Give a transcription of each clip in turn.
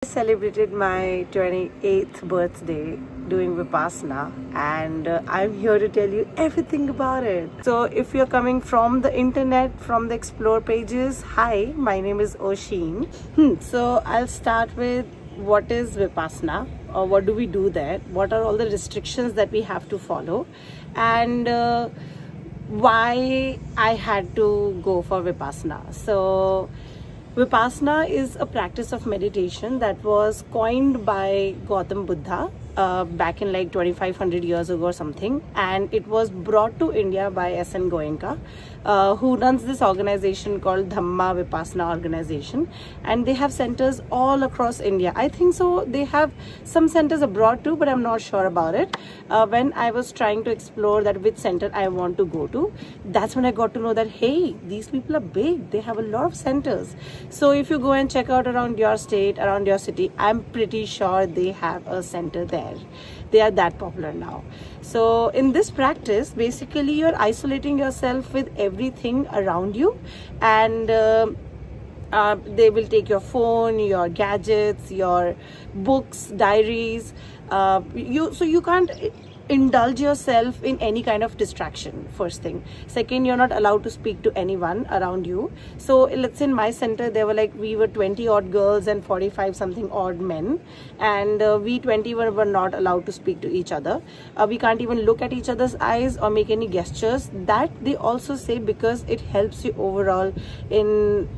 I celebrated my 28th birthday doing Vipassana, and I'm here to tell you everything about it. So if you're coming from the internet, from the explore pages, hi, my name is Oshin. So I'll start with what is Vipassana, or what do we do there, what are all the restrictions that we have to follow, and why I had to go for Vipassana. So Vipassana is a practice of meditation that was coined by Gautam Buddha back in like 2500 years ago or something, and it was brought to India by S.N. Goenka, who runs this organization called Dhamma Vipassana organization, and they have centers all across India. I think so they have some centers abroad too, but I'm not sure about it. When I was trying to explore that which center I want to go to, that's when I got to know that hey, these people are big, they have a lot of centers. So if you go and check out around your state, around your city, I'm pretty sure they have a center there. They are that popular now. So in this practice, basically you're isolating yourself with everything around you, and they will take your phone, your gadgets, your books, diaries. So you can't indulge yourself in any kind of distraction, first thing. Second, you're not allowed to speak to anyone around you. So let's say in my center there were we were 20 odd girls and 45 something odd men, and we 20 were not allowed to speak to each other. We can't even look at each other's eyes or make any gestures. That they also say because it helps you overall in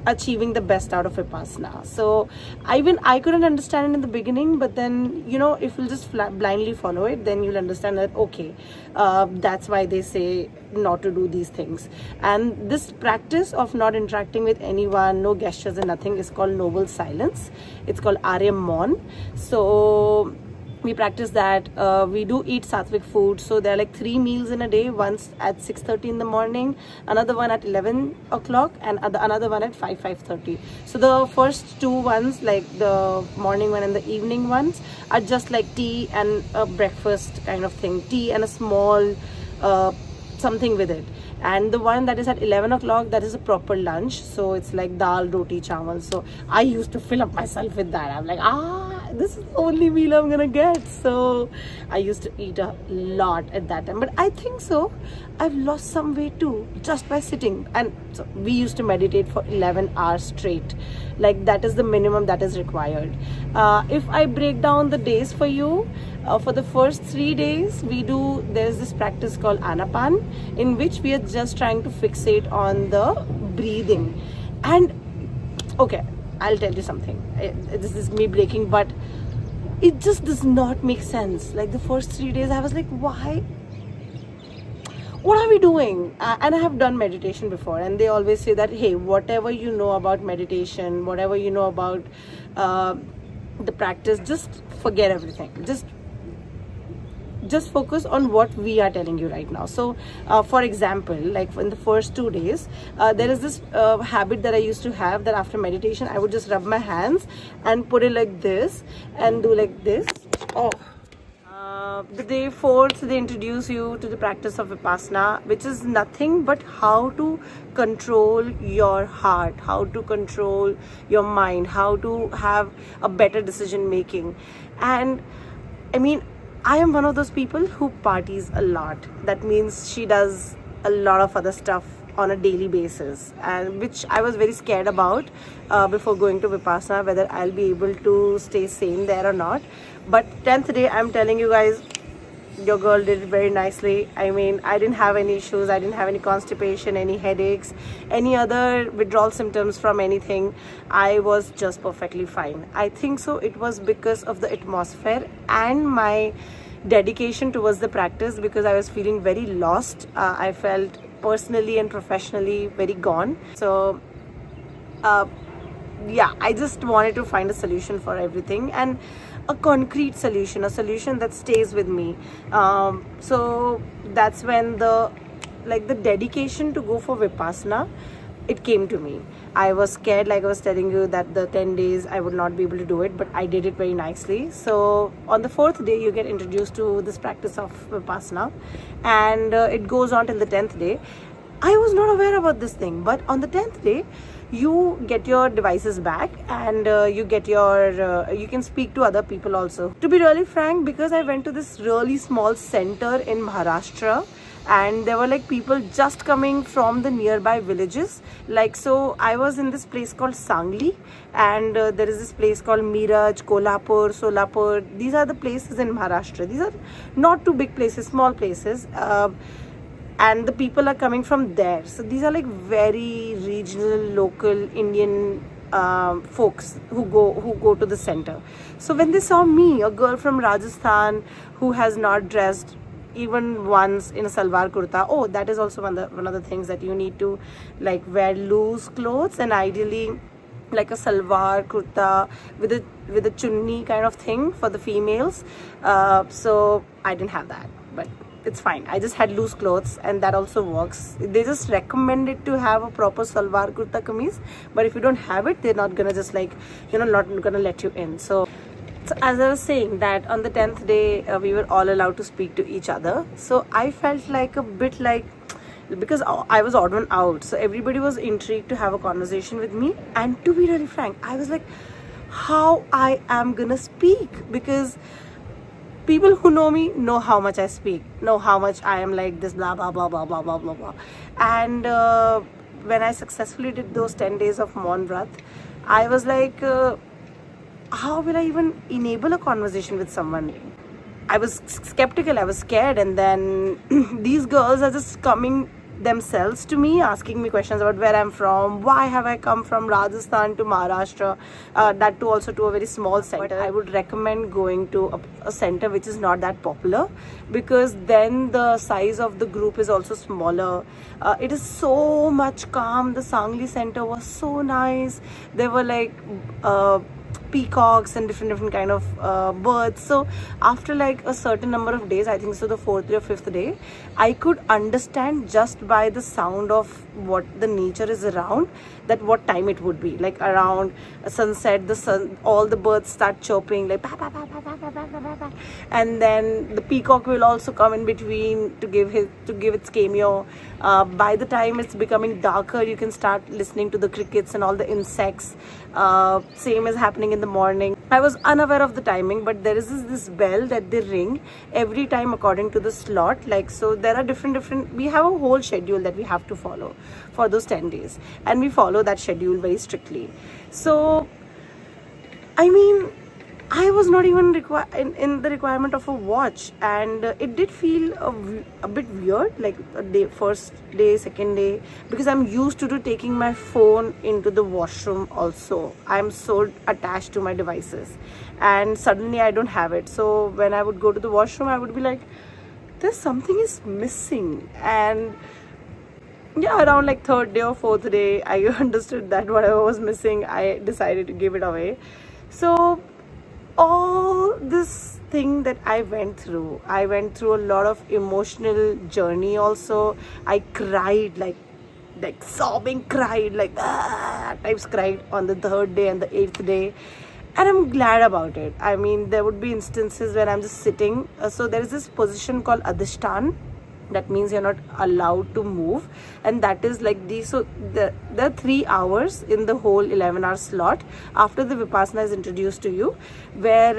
achieving the best out of Vipassana. So I couldn't understand it in the beginning, but then if you'll just blindly follow it, then you'll understand that okay, that's why they say not to do these things. And this practice of not interacting with anyone, no gestures and nothing, is called noble silence. It's called Arya Maun. So we practice that. We do eat sattvic food, so there are 3 meals in a day, once at 6:30 in the morning, another one at 11 o'clock, and another one at 5:30. So the first 2 ones, the morning one and the evening ones, are just tea and a breakfast kind of thing, tea and a small something with it. And the one that is at 11 o'clock, that is a proper lunch. So it's like dal, roti, chawal. So I used to fill up myself with that. I'm like, this is the only meal I'm gonna get. So I used to eat a lot at that time. But I think so I've lost some weight too, just by sitting. And so we used to meditate for 11 hours straight. That is the minimum that is required. If I break down the days for you, for the first 3 days, there's this practice called Anapan, in which we are just trying to fixate on the breathing. And okay, I'll tell you something. This is me breaking, but it just does not make sense. The first 3 days, I was like, why? What are we doing? And I have done meditation before, and they always say that, hey, whatever you know about meditation, whatever you know about the practice, just forget everything. Just focus on what we are telling you right now. So for example, in the first 2 days, there is this habit that I used to have, that after meditation I would just rub my hands and put it like this and do like this. The day 4th, they introduce you to the practice of Vipassana, which is nothing but how to control your heart, how to control your mind, how to have a better decision making. And I mean, I am one of those people who parties a lot. That means she does a lot of other stuff on a daily basis, and which I was very scared about before going to Vipassana, whether I'll be able to stay sane there or not. But 10th day, I'm telling you guys, your girl did it very nicely. I mean, I didn't have any issues. I didn't have any constipation, any headaches, any other withdrawal symptoms from anything. I was just perfectly fine. I think so it was because of the atmosphere and my dedication towards the practice, because I was feeling very lost. I felt personally and professionally very gone. So yeah, I just wanted to find a solution for everything, and a concrete solution, a solution that stays with me. So that's when the dedication to go for Vipassana, it came to me. I was scared, like I was telling you, that the 10 days I would not be able to do it, but I did it very nicely. So on the 4th day, you get introduced to this practice of Vipassana, and it goes on till the 10th day. I was not aware about this thing, but on the 10th day, you get your devices back, and you get your you can speak to other people also. To be really frank, because I went to this really small center in Maharashtra, and there were like people just coming from the nearby villages. Like, so I was in this place called Sangli, and there is this place called Miraj, Kolhapur, Solapur. These are the places in Maharashtra. These are not too big places, small places, and the people are coming from there. So these are like very regional, local Indian folks who go to the center. So when they saw me, a girl from Rajasthan who has not dressed even once in a salwar kurta, oh, that is also one of the things, that you need to like wear loose clothes, and ideally like a salwar kurta with a chunni kind of thing for the females. So I didn't have that, but it's fine. I just had loose clothes, and that also works. They just recommend it to have a proper salwar kurta kameez, but if you don't have it, they're not gonna just like, you know, not gonna let you in. So as I was saying, that on the 10th day we were all allowed to speak to each other. So I felt like a bit like, because I was odd one out, so everybody was intrigued to have a conversation with me. And to be really frank, I was like, how I am gonna speak, because people who know me know how much I speak, know how much I am like this blah blah blah blah blah blah blah blah. And when I successfully did those 10 days of Maun Vrat, I was like, how will I even enable a conversation with someone? I was skeptical, I was scared, and then these girls are just coming themselves to me, asking me questions about where I'm from, why have I come from Rajasthan to Maharashtra, that too also to a very small center. I would recommend going to a center which is not that popular, because then the size of the group is also smaller. It is so much calm. The Sangli center was so nice. There were like peacocks and different kind of birds. So after like a certain number of days, I think so the 4th or 5th day, I could understand just by the sound of what the nature is around, that what time it would be. Like around sunset, the sun, all the birds start chirping like bah, bah, bah, bah, bah, bah, bah, bah, bah. And then the peacock will also come in between to give its cameo. By the time it's becoming darker, you can start listening to the crickets and all the insects. Same is happening in the morning. I was unaware of the timing, but there is this bell that they ring every time according to the slot. Like, so there are different, we have a whole schedule that we have to follow for those 10 days, and we follow that schedule very strictly. So I mean, I was not even in the requirement of a watch, and it did feel a bit weird, like a day, first day, second day, because I'm used to taking my phone into the washroom also. I'm so attached to my devices, and suddenly I don't have it. So when I would go to the washroom, I would be like, there's something is missing. And yeah, around like 3rd day or 4th day, I understood that whatever was missing, I decided to give it away. So all this thing that I went through a lot of emotional journey also. I cried, like sobbing, cried like types, cried on the 3rd day and the 8th day, and I'm glad about it. I mean, there would be instances where I'm just sitting, so there is this position called Adhishtan. That means you're not allowed to move, and that is like the, so there are 3 hours in the whole 11-hour slot after the Vipassana is introduced to you, where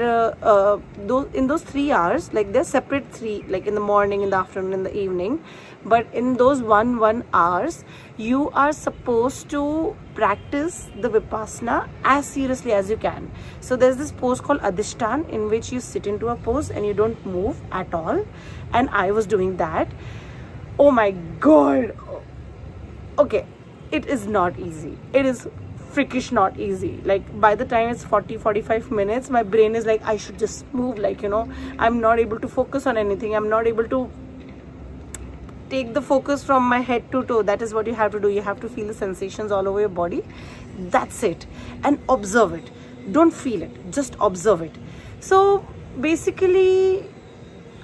in those 3 hours, like they're separate 3, like in the morning, in the afternoon, in the evening, but in those 1 hours, you are supposed to practice the Vipassana as seriously as you can. So there's this pose called Adhishtan, in which you sit into a pose and you don't move at all, and I was doing that. Oh my god. Okay, it is not easy. It is freakish not easy. Like by the time it's 40-45 minutes, my brain is like, I should just move, like, you know, I'm not able to focus on anything. I'm not able to take the focus from my head to toe. That is what you have to do. You have to feel the sensations all over your body. That's it. And observe it. Don't feel it, just observe it. So basically,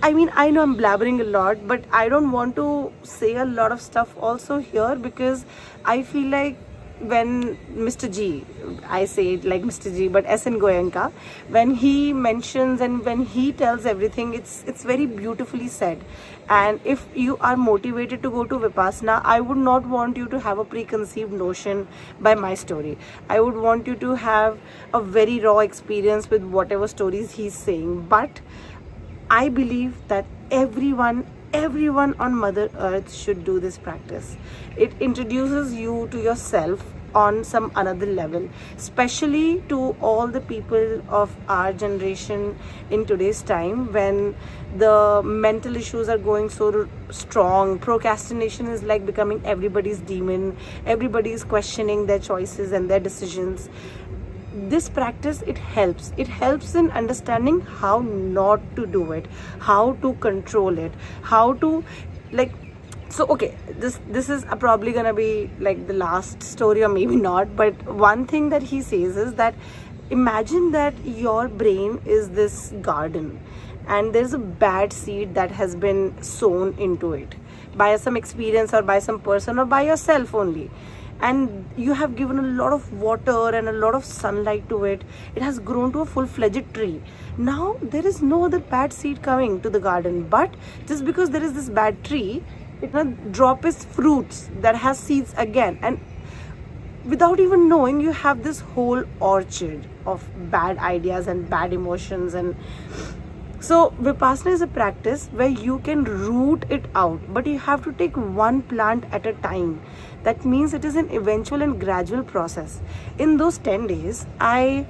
I mean, I know I'm blabbering a lot, but I don't want to say a lot of stuff also here, because I feel like when Mr. G, I say it like Mr. G, but S.N. Goenka, when he mentions and when he tells everything, it's very beautifully said. And if you are motivated to go to Vipassana, I would not want you to have a preconceived notion by my story. I would want you to have a very raw experience with whatever stories he's saying. But I believe that everyone on Mother Earth should do this practice. It introduces you to yourself on some another level, especially to all the people of our generation in today's time, when the mental issues are going so strong. Procrastination is like becoming everybody's demon. Everybody is questioning their choices and their decisions. This practice, it helps in understanding how not to do it, how to control it, how to so okay, this is probably gonna be like the last story, or maybe not, but one thing that he says is that imagine that your brain is this garden and there's a bad seed that has been sown into it by some experience or by some person or by yourself only, and you have given a lot of water and a lot of sunlight to it. It has grown to a full-fledged tree. Now there is no other bad seed coming to the garden, but just because there is this bad tree, it will drop its fruits that has seeds again, and without even knowing, you have this whole orchard of bad ideas and bad emotions. And so Vipassana is a practice where you can root it out, but you have to take one plant at a time. That means it is an eventual and gradual process. In those 10 days, I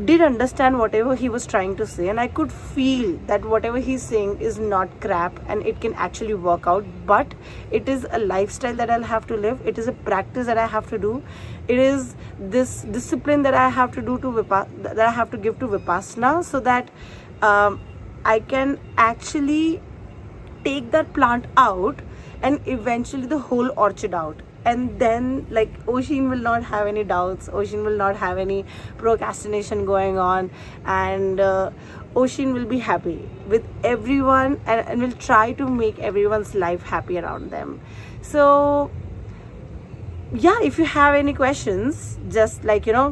did understand whatever he was trying to say, and I could feel that whatever he's saying is not crap and it can actually work out, but it is a lifestyle that I'll have to live. It is a practice that I have to do. It is this discipline that I have to do to that I have to give to Vipassana, so that I can actually take that plant out and eventually the whole orchard out. And then like Oshin will not have any doubts, Oshin will not have any procrastination going on, and Oshin will be happy with everyone and will try to make everyone's life happy around them. So yeah, if you have any questions, just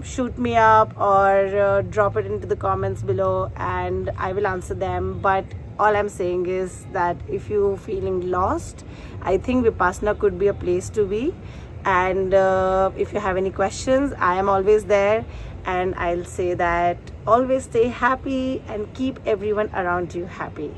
shoot me up or drop it into the comments below and I will answer them. But all I'm saying is that if you're feeling lost, I think Vipassana could be a place to be. And if you have any questions, I am always there, and I'll say that always stay happy and keep everyone around you happy.